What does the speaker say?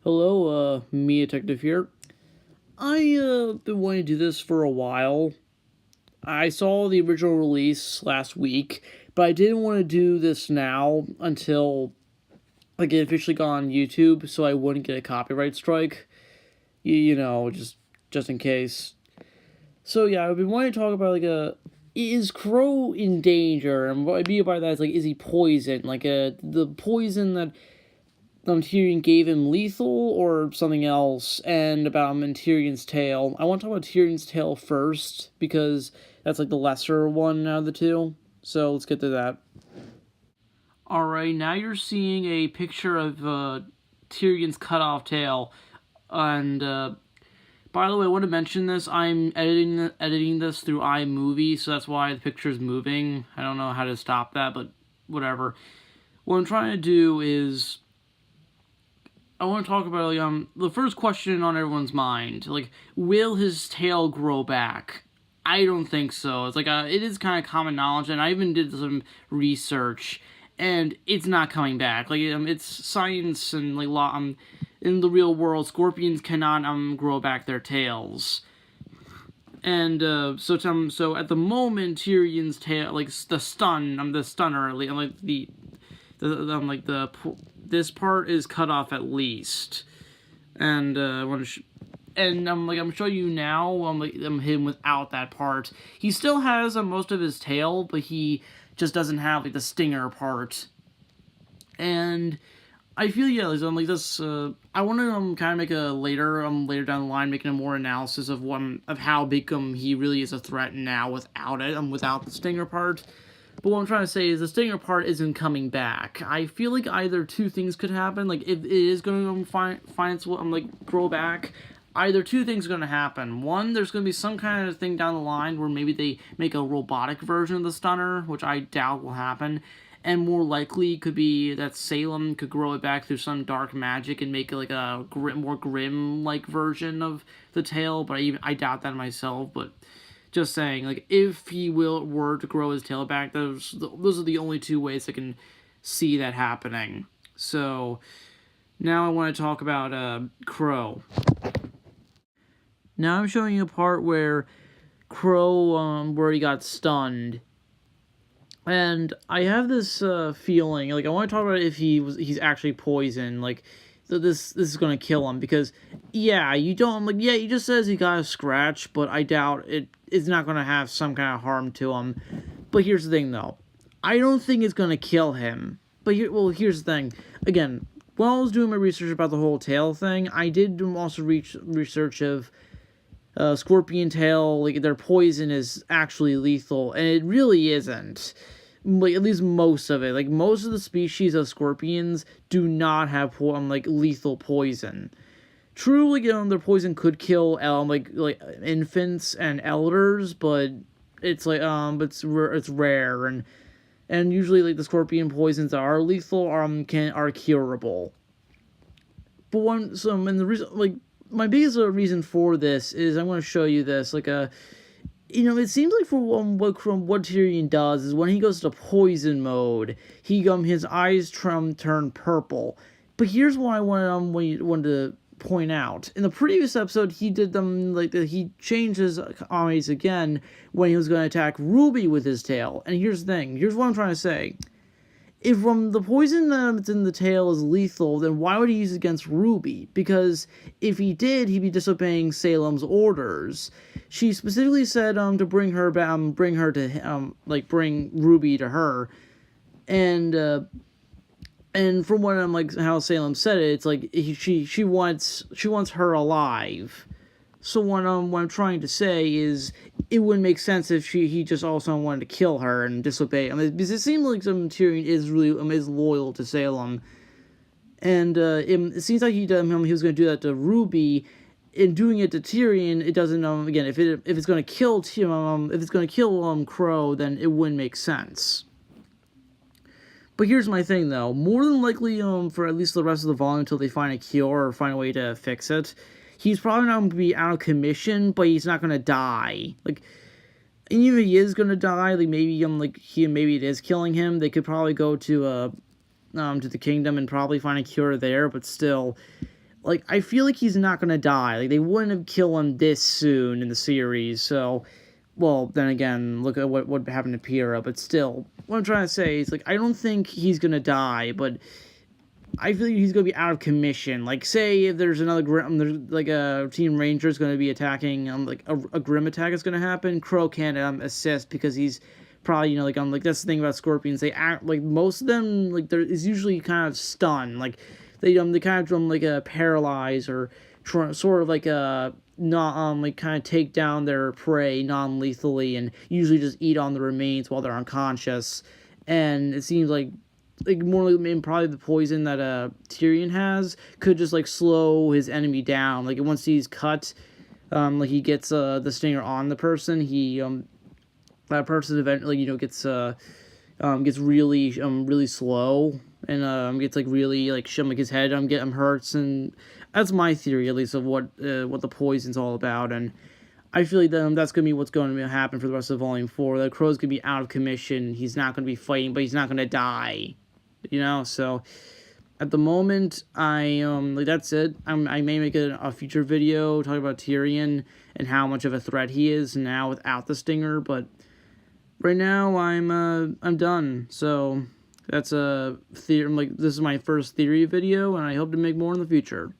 Hello, me Detective here. I been wanting to do this for a while. I saw the original release last week, but I didn't want to do this now until it officially got on YouTube, so I wouldn't get a copyright strike. Just in case. So yeah, I've been wanting to talk about is Qrow in danger? And what I mean by that is is he poisoned? The poison that Tyrion gave him lethal or something else, and about Tyrion's tail. I want to talk about Tyrion's tail first because that's the lesser one out of the two. So let's get to that. Alright, now you're seeing a picture of Tyrion's cut off tail. And by the way, I want to mention this. I'm editing this through iMovie, so that's why the picture's moving. I don't know how to stop that, but whatever. What I'm trying to do is I want to talk about the first question on everyone's mind. Will his tail grow back? I don't think so. It is kind of common knowledge, and I even did some research, and it's not coming back. It's science and in the real world, scorpions cannot grow back their tails. And so at the moment, Tyrion's tail, the stunner, this part is cut off at least, and I want to. I'm showing you now. Him without that part. He still has most of his tail, but he just doesn't have the stinger part. And I feel this. I want to kind of make a later down the line, making a more analysis of how big he really is a threat now without it. Without the stinger part. But what I'm trying to say is the stinger part isn't coming back. I feel like either two things could happen. If it is going to find its grow back, either two things are going to happen. One, there's going to be some kind of thing down the line where maybe they make a robotic version of the stunner, which I doubt will happen. And more likely could be that Salem could grow it back through some dark magic and make it a more grim version of the tail. But I doubt that myself. But just saying, if he were to grow his tail back, those are the only two ways I can see that happening. So now I want to talk about Qrow. Now I'm showing you a part where Qrow where he got stunned. And I have this feeling, I want to talk about if he's actually poisoned, so this is gonna kill him, because you just says he got a scratch, but I doubt it's not gonna have some kind of harm to him. But here's the thing though, I don't think it's gonna kill him. But here's the thing. Again, while I was doing my research about the whole tail thing, I did also research of scorpion tail, their poison is actually lethal, and it really isn't. At least most of it. Most of the species of scorpions do not have lethal poison. True, their poison could kill infants and elders, but it's it's rare, and usually the scorpion poisons that are lethal are curable. But the reason my biggest reason for this is I'm going to show you this it seems from what Tyrion does is when he goes to poison mode, his eyes turn purple. But here's what I wanted to point out. In the previous episode, he did them he changed his eyes again when he was going to attack RWBY with his tail. And here's the thing. Here's what I'm trying to say. If the poison that's in the tail is lethal, then why would he use it against RWBY? Because if he did, he'd be disobeying Salem's orders. She specifically said to bring her bring RWBY to her, and from what how Salem said it, it's she wants her alive. So what I'm trying to say is, it wouldn't make sense if he just also wanted to kill her and disobey. Because it seems like Tyrion is really is loyal to Salem, and it seems like he was going to do that to RWBY. In doing it to Tyrion, it doesn't again if it's going to kill Qrow, then it wouldn't make sense. But here's my thing though. More than likely, for at least the rest of the volume until they find a cure or find a way to fix it, he's probably not going to be out of commission, but he's not going to die. Even if he is going to die, maybe it is killing him. They could probably go to the kingdom and probably find a cure there. But still, like, I feel like he's not gonna die. Like, they wouldn't have killed him this soon in the series, so, well, then again, look at what happened to Piera, but still, what I'm trying to say is, like, I don't think he's gonna die, but I feel like he's gonna be out of commission. Like, say if there's another there's like a Team Ranger's gonna be attacking, like a Grim attack is gonna happen. Qrow can't assist because he's probably, you know, like that's the thing about Scorpions. They act like most of them, like there is usually kind of stunned, like they kind of like a paralyze or sort of like a not like kind of take down their prey non-lethally and usually just eat on the remains while they're unconscious. And it seems like more like probably the poison that Tyrion has could just like slow his enemy down. Like once he's cut, like he gets the stinger on the person, he that person eventually, you know, gets really slow and gets like really like his head hurts. And that's my theory at least of what the poison's all about. And I feel like that's going to be what's going to happen for the rest of Volume 4. That Qrow's going to be out of commission. He's not going to be fighting, but he's not going to die. You know, so at the moment, like that's it. I may make a future video talking about Tyrion and how much of a threat he is now without the stinger. But right now, I'm done. So that's a theory. Like this is my first theory video, and I hope to make more in the future.